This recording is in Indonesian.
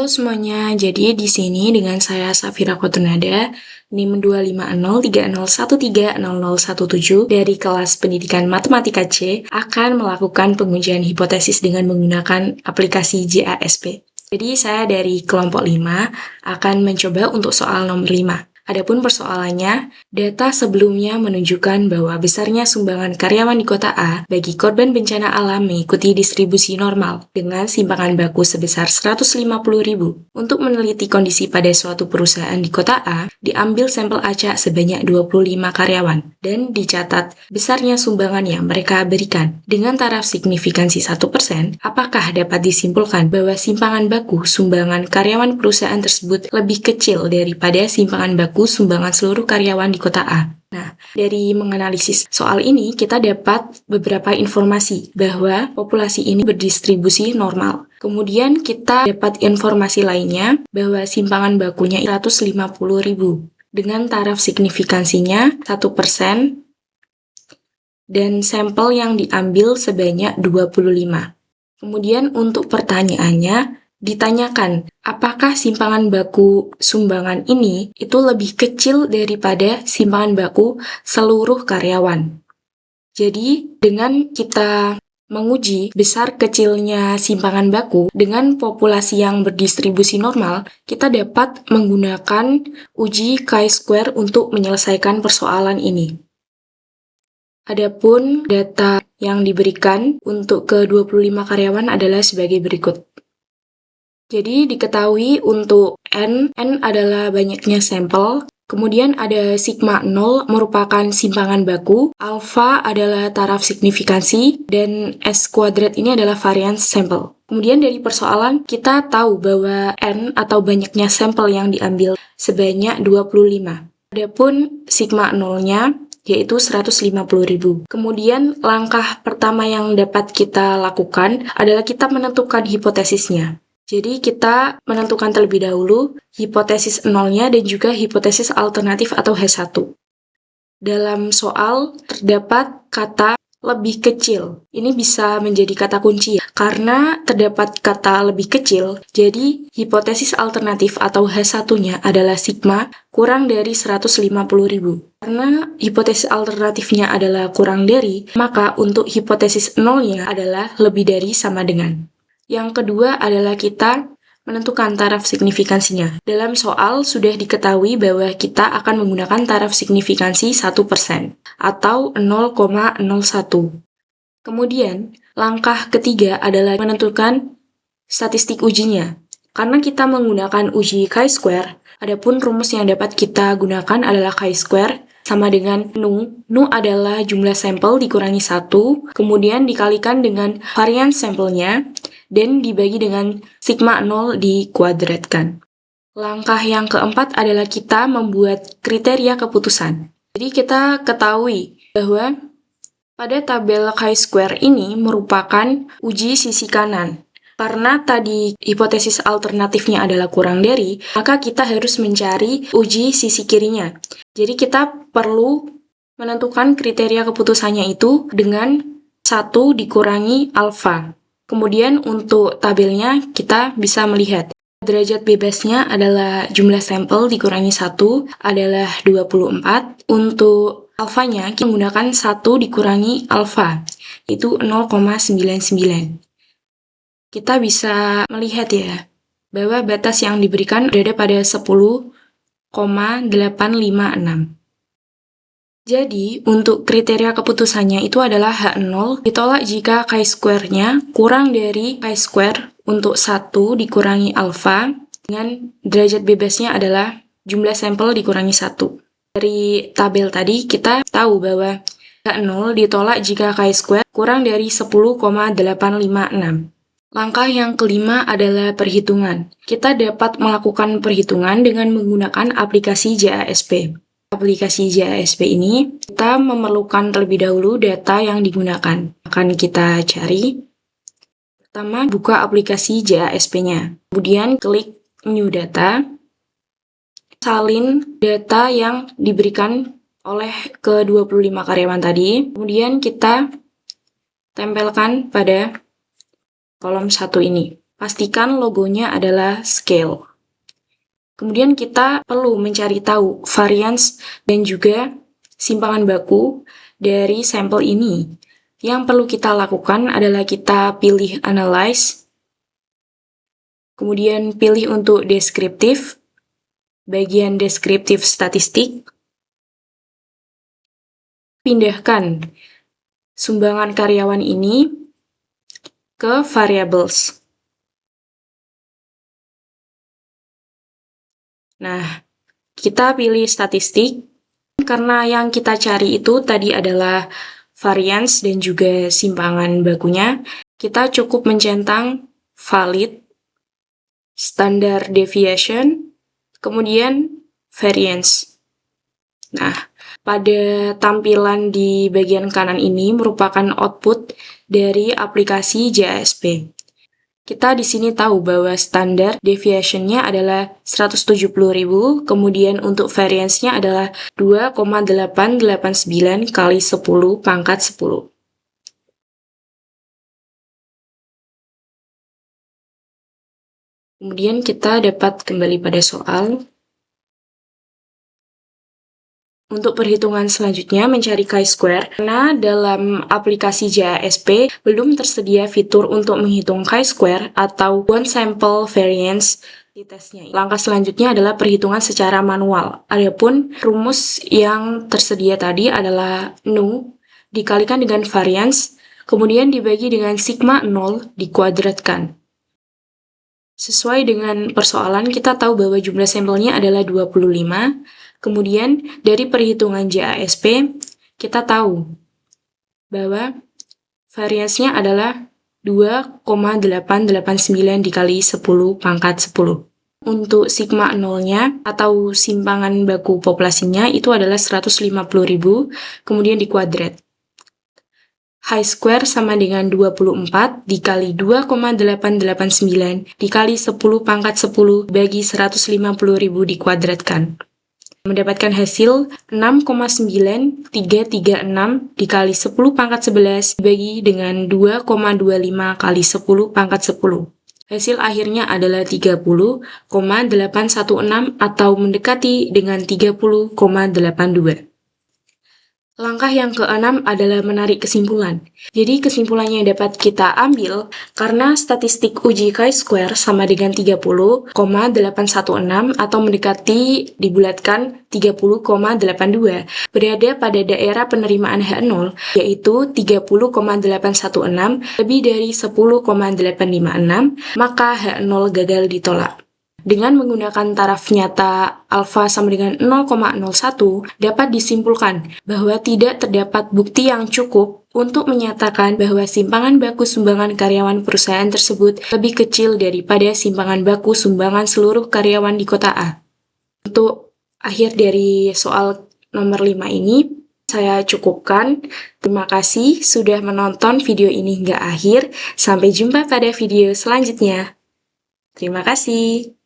Halo semuanya, jadi di sini dengan saya Safira Khotunada, NIM 25030130017 dari kelas Pendidikan Matematika C akan melakukan pengujian hipotesis dengan menggunakan aplikasi JASP. Jadi saya dari kelompok 5 akan mencoba untuk soal nomor 5. Adapun persoalannya, data sebelumnya menunjukkan bahwa besarnya sumbangan karyawan di kota A bagi korban bencana alam mengikuti distribusi normal dengan simpangan baku sebesar 150.000. Untuk meneliti kondisi pada suatu perusahaan di kota A, diambil sampel acak sebanyak 25 karyawan dan dicatat besarnya sumbangan yang mereka berikan. Dengan taraf signifikansi 1%, apakah dapat disimpulkan bahwa simpangan baku sumbangan karyawan perusahaan tersebut lebih kecil daripada simpangan baku sumbangan seluruh karyawan di kota A? Nah, dari menganalisis soal ini, kita dapat beberapa informasi bahwa populasi ini berdistribusi normal. Kemudian kita dapat informasi lainnya bahwa simpangan bakunya 150.000 dengan taraf signifikansinya 1% dan sampel yang diambil sebanyak 25. Kemudian untuk pertanyaannya, ditanyakan, apakah simpangan baku sumbangan ini itu lebih kecil daripada simpangan baku seluruh karyawan. Jadi, dengan kita menguji besar kecilnya simpangan baku dengan populasi yang berdistribusi normal, kita dapat menggunakan uji chi-square untuk menyelesaikan persoalan ini. Adapun data yang diberikan untuk ke-25 karyawan adalah sebagai berikut. Jadi diketahui untuk N adalah banyaknya sampel, kemudian ada sigma 0 merupakan simpangan baku, alpha adalah taraf signifikansi, dan S kuadrat ini adalah variance sampel. Kemudian dari persoalan, kita tahu bahwa N atau banyaknya sampel yang diambil sebanyak 25. Adapun sigma 0-nya yaitu 150.000. Kemudian langkah pertama yang dapat kita lakukan adalah kita menentukan hipotesisnya. Jadi kita menentukan terlebih dahulu hipotesis nolnya dan juga hipotesis alternatif atau H1. Dalam soal terdapat kata lebih kecil. Ini bisa menjadi kata kunci ya. Karena terdapat kata lebih kecil, jadi hipotesis alternatif atau H1-nya adalah sigma kurang dari 150.000. Karena hipotesis alternatifnya adalah kurang dari, maka untuk hipotesis nolnya adalah lebih dari sama dengan. Yang kedua adalah kita menentukan taraf signifikansinya. Dalam soal sudah diketahui bahwa kita akan menggunakan taraf signifikansi 1% atau 0,01. Kemudian, langkah ketiga adalah menentukan statistik ujinya. Karena kita menggunakan uji chi-square, adapun rumus yang dapat kita gunakan adalah chi-square sama dengan nu. Nu adalah jumlah sampel dikurangi 1, kemudian dikalikan dengan variance sampelnya, dan dibagi dengan sigma 0 dikuadratkan. Langkah yang keempat adalah kita membuat kriteria keputusan. Jadi kita ketahui bahwa pada tabel chi-square ini merupakan uji sisi kanan. Karena tadi hipotesis alternatifnya adalah kurang dari, maka kita harus mencari uji sisi kirinya. Jadi kita perlu menentukan kriteria keputusannya itu dengan 1 dikurangi alfa. Kemudian untuk tabelnya kita bisa melihat derajat bebasnya adalah jumlah sampel dikurangi 1 adalah 24. Untuk alfanya kita menggunakan 1 dikurangi alfa, itu 0,99. Kita bisa melihat ya, bahwa batas yang diberikan berada pada 10,856. Jadi, untuk kriteria keputusannya itu adalah H0 ditolak jika chi-square-nya kurang dari chi-square untuk 1 dikurangi alfa dengan derajat bebasnya adalah jumlah sampel dikurangi 1. Dari tabel tadi kita tahu bahwa H0 ditolak jika chi-square kurang dari 10,856. Langkah yang kelima adalah perhitungan. Kita dapat melakukan perhitungan dengan menggunakan aplikasi JASP. Aplikasi JASP ini, kita memerlukan terlebih dahulu data yang digunakan. Akan kita cari. Pertama, buka aplikasi JASP-nya. Kemudian klik New Data. Salin data yang diberikan oleh ke-25 karyawan tadi. Kemudian kita tempelkan pada kolom 1 ini. pastikan logonya adalah scale. Kemudian kita perlu mencari tahu variance dan juga simpangan baku dari sampel ini. Yang perlu kita lakukan adalah kita pilih analyze, kemudian pilih untuk deskriptif, bagian deskriptif statistik, pindahkan sumbangan karyawan ini ke variables. Nah, kita pilih statistik, karena yang kita cari itu tadi adalah variance dan juga simpangan bakunya, kita cukup mencentang valid, standard deviation, kemudian variance. Nah, pada tampilan di bagian kanan ini merupakan output dari aplikasi JASP. Kita di sini tahu bahwa standar deviation-nya adalah 170.000, kemudian untuk variance-nya adalah 2,889 kali 10 pangkat 10. Kemudian kita dapat kembali pada soal. Untuk perhitungan selanjutnya, mencari chi-square, karena dalam aplikasi JASP belum tersedia fitur untuk menghitung chi-square atau one sample variance di tesnya. Langkah selanjutnya adalah perhitungan secara manual. Adapun rumus yang tersedia tadi adalah nu dikalikan dengan variance, kemudian dibagi dengan sigma 0 dikuadratkan. Sesuai dengan persoalan, kita tahu bahwa jumlah sampelnya adalah 25. Kemudian, dari perhitungan JASP, kita tahu bahwa variasinya adalah 2,889 dikali 10 pangkat 10. Untuk sigma 0-nya atau simpangan baku populasinya itu adalah 150.000, kemudian dikuadrat. Chi-square sama dengan 24 dikali 2,889 dikali 10 pangkat 10 bagi 150.000 dikuadratkan. Mendapatkan hasil 6,9336 dikali 10 pangkat 11 dibagi dengan 2,25 kali 10 pangkat 10. Hasil akhirnya adalah 30,816 atau mendekati dengan 30,82. Langkah yang keenam adalah menarik kesimpulan. Jadi kesimpulannya yang dapat kita ambil, karena statistik uji chi-square sama dengan 30,816 atau mendekati dibulatkan 30,82, berada pada daerah penerimaan H0, yaitu 30,816 lebih dari 10,856, maka H0 gagal ditolak. Dengan menggunakan taraf nyata alfa sama dengan 0,01, dapat disimpulkan bahwa tidak terdapat bukti yang cukup untuk menyatakan bahwa simpangan baku sumbangan karyawan perusahaan tersebut lebih kecil daripada simpangan baku sumbangan seluruh karyawan di kota A. Untuk akhir dari soal nomor 5 ini, saya cukupkan. Terima kasih sudah menonton video ini hingga akhir. Sampai jumpa pada video selanjutnya. Terima kasih.